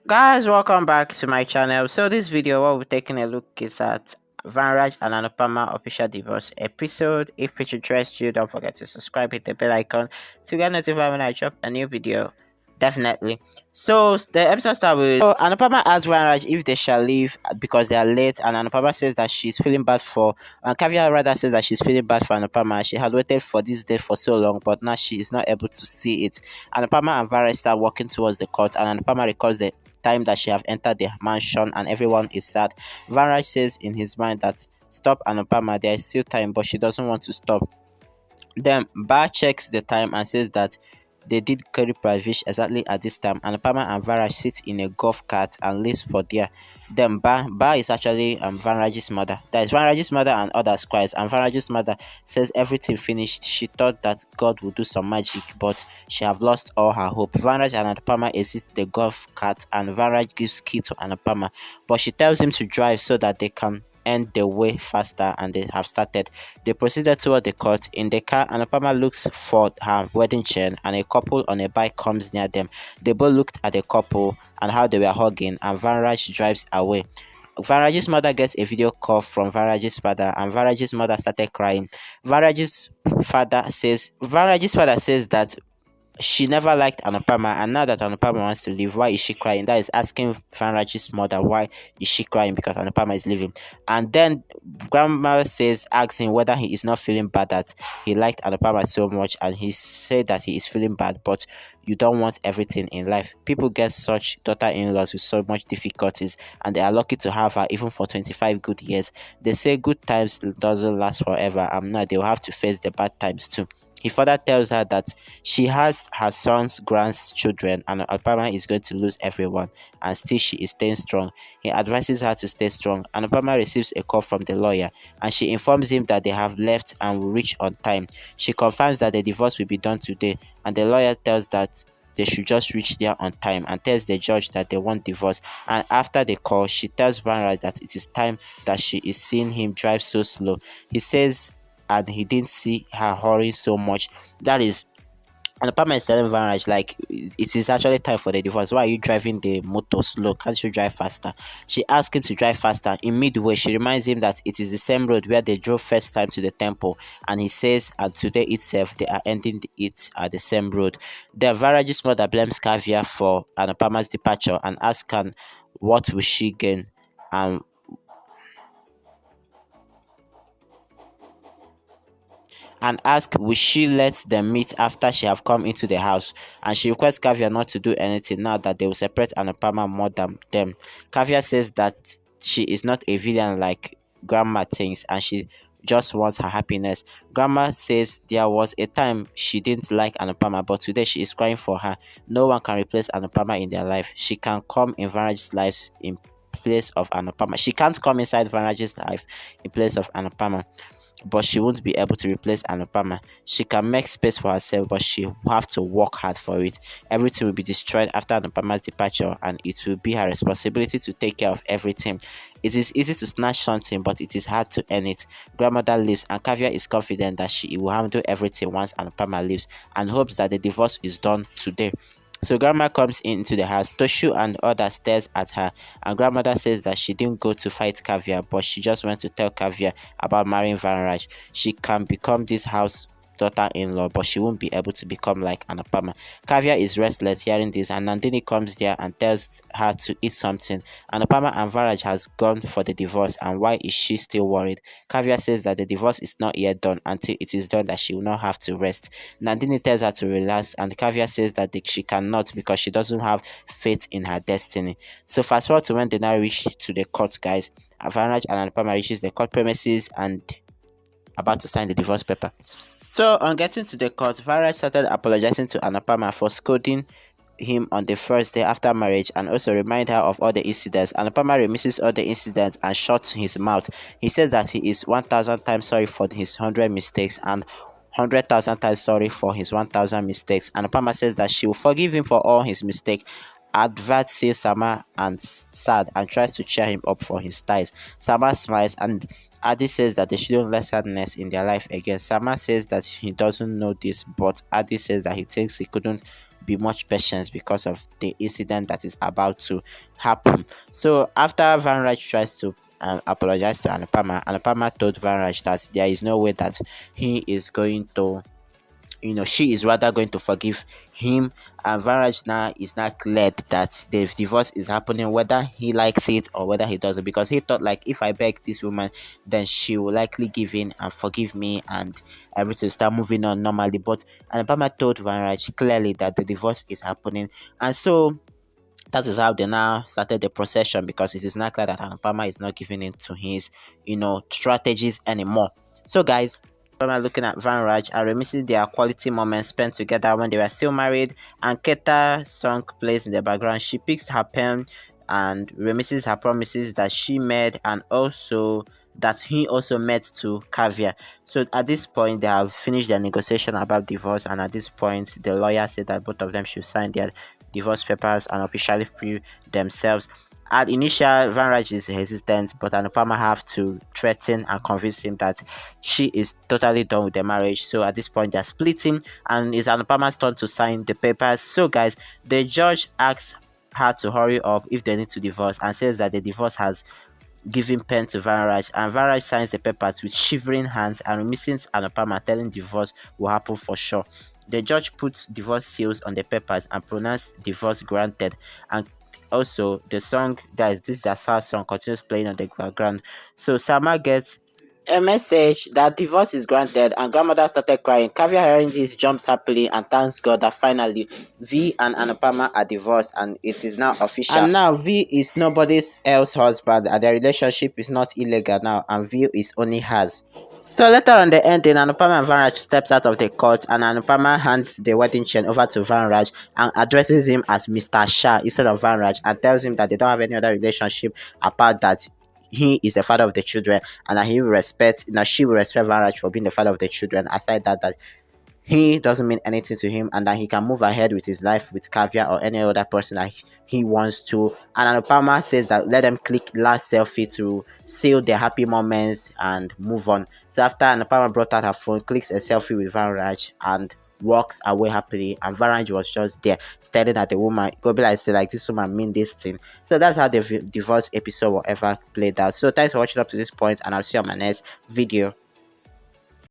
Guys, welcome back to my channel. So this video, what we're taking a look is at Vanraj and Anupama official divorce episode. If it interests you, don't forget to subscribe, hit the bell icon to get notified when I drop a new video. Definitely. So the episode starts with Anupama asks Vanraj if they shall leave because they are late, and Anupama says that she's feeling bad for Kavya rather says that she's feeling bad for Anupama. She had waited for this day for so long, but now she is not able to see it. Anupama and Vanraj start walking towards the court, and Anupama recalls the time that she have entered the mansion and everyone is sad. Vanraj says in his mind that stop Anupama, there is still time, but she doesn't want to stop. Then Bar checks the time and says that they did carry Pravish exactly at this time. Anupama and Varaj sit in a golf cart and leaves for there. Then Bar is actually Vanraj's mother. That is Vanraj's mother and other squires. And Vanraj's mother says everything finished. She thought that God would do some magic, but she have lost all her hope. Vanraj and Anupama exit the golf cart and Vanraj gives key to Anupama, but she tells him to drive so that they can end the way faster, and they have started. They proceeded toward the court. In the car, Anupama looks for her wedding chain and a couple on a bike comes near them. They both looked at the couple and how they were hugging, and Vanraj drives away. Vanraj's mother gets a video call from Vanraj's father, and Vanraj's mother started crying. Vanraj's father says that she never liked Anupama, and now that Anupama wants to leave, why is she crying? That is asking Vanraj's mother why is she crying because Anupama is leaving. And then grandma asks him whether he is not feeling bad that he liked Anupama so much, and he said that he is feeling bad, but you don't want everything in life. People get such daughter-in-laws with so much difficulties, and they are lucky to have her even for 25 good years. They say good times doesn't last forever, and now they will have to face the bad times too. He further tells her that she has her son's grandchildren and Anupama is going to lose everyone, and still she is staying strong. He advises her to stay strong. Anupama receives a call from the lawyer and she informs him that they have left and will reach on time. She confirms that the divorce will be done today, and the lawyer tells that they should just reach there on time and tells the judge that they want divorce. And after the call, she tells Vanraj that it is time that she is seeing him drive so slow. He says and he didn't see her hurrying so much. That is, and the partner is telling Vanraj, like, it is actually time for the divorce. Why are you driving the motor slow? Can't you drive faster? She asks him to drive faster. In midway, she reminds him that it is the same road where they drove first time to the temple. And he says, and today itself, they are ending it at the same road. Then Vanraj's mother blames Kavya for Anupama's departure and asks her, what will she gain? And ask will she let them meet after she have come into the house, and she requests Kavya not to do anything now that they will separate Anupama more than them. Kavya says that she is not a villain like grandma thinks, and she just wants her happiness. Grandma says there was a time she didn't like Anupama, but today she is crying for her. No one can replace Anupama in their life. She can come in Vanraj's lives in place of Anupama. She can't come inside Vanraj's life in place of Anupama, but she won't be able to replace Anupama. She can make space for herself, but she will have to work hard for it. Everything will be destroyed after Anupama's departure, and it will be her responsibility to take care of everything. It is easy to snatch something, but it is hard to earn it. Grandmother leaves, and Kavya is confident that she will handle everything once Anupama leaves, and hopes that the divorce is done today. So grandma comes into the house. Toshu and others stares at her, and grandmother says that she didn't go to fight Kavya, but she just went to tell Kavya about marrying Vanraj. She can become this house daughter-in-law, but she won't be able to become like Anupama. Kavya is restless hearing this, and Nandini comes there and tells her to eat something. Anupama and Vanraj has gone for the divorce, and why is she still worried? Kavya says that the divorce is not yet done. Until it is done, that she will not have to rest. Nandini tells her to relax, and Kavya says that she cannot because she doesn't have faith in her destiny. So fast forward to when they now reach to the court, guys. Vanraj and Anupama reaches the court premises and about to sign the divorce paper. So on getting to the court, Vanraj started apologizing to Anupama for scolding him on the first day after marriage and also remind her of all the incidents. Anupama reminisces all the incidents and shuts his mouth. He says that he is 1,000 times sorry for his 100 mistakes and 100,000 times sorry for his 1,000 mistakes. Anupama says that she will forgive him for all his mistakes. Advat sees Sama and sad and tries to cheer him up for his ties. Sama smiles and Adi says that they shouldn't let sadness in their life again. Sama says that he doesn't know this, but Adi says that he thinks he couldn't be much patient because of the incident that is about to happen. So after Vanraj tries to apologize to Anupama, Anupama told Vanraj that there is no way that he is going to, she is rather going to forgive him. And Varaj now is not glad that the divorce is happening, whether he likes it or whether he doesn't, because he thought like if I beg this woman, then she will likely give in and forgive me and everything start moving on normally. But Alabama told Varaj clearly that the divorce is happening, and so that is how they now started the procession, because it is not clear that Anupama is not giving in to his, strategies anymore. So, guys, Anupama looking at Van Raj and reminiscing their quality moments spent together when they were still married, and Keta song plays in the background. She picks her pen and reminisces her promises that she made, and also that he also made to Kavya. So at this point, they have finished their negotiation about divorce, and at this point, the lawyer said that both of them should sign their divorce papers and officially free themselves. At initial, Vanraj is hesitant, but Anupama have to threaten and convince him that she is totally done with the marriage. So at this point, they're splitting, and it's Anupama's turn to sign the papers. So, guys, the judge asks her to hurry up if they need to divorce, and says that the divorce has giving pen to Vanraj, and Vanraj signs the papers with shivering hands and reminiscing Anupama, telling divorce will happen for sure. The judge puts divorce seals on the papers and pronounced divorce granted. And also the song, guys, this is a sad song, continues playing on the background. So Sama gets a message that divorce is granted, and grandmother started crying. Kavya hearing this jumps happily and thanks God that finally V and Anupama are divorced and it is now official. And now V is nobody's else husband, and their relationship is not illegal now, and V is only hers. So later on the ending, Anupama and Vanraj steps out of the court, and Anupama hands the wedding chain over to Vanraj and addresses him as Mr. Shah instead of Vanraj, and tells him that they don't have any other relationship apart that he is the father of the children, and that he will respect, that she will respect Vanraj for being the father of the children. Aside that he doesn't mean anything to him, and that he can move ahead with his life with Kavya or any other person that he wants to. And Anupama says that let them click last selfie to seal their happy moments and move on. So after Anupama brought out her phone, clicks a selfie with Vanraj and walks away happily, and Vanraj was just there staring at the woman. Go be like, say like, this woman mean this thing. So that's how the divorce episode will ever played out. So thanks for watching up to this point, and I'll see you on my next video.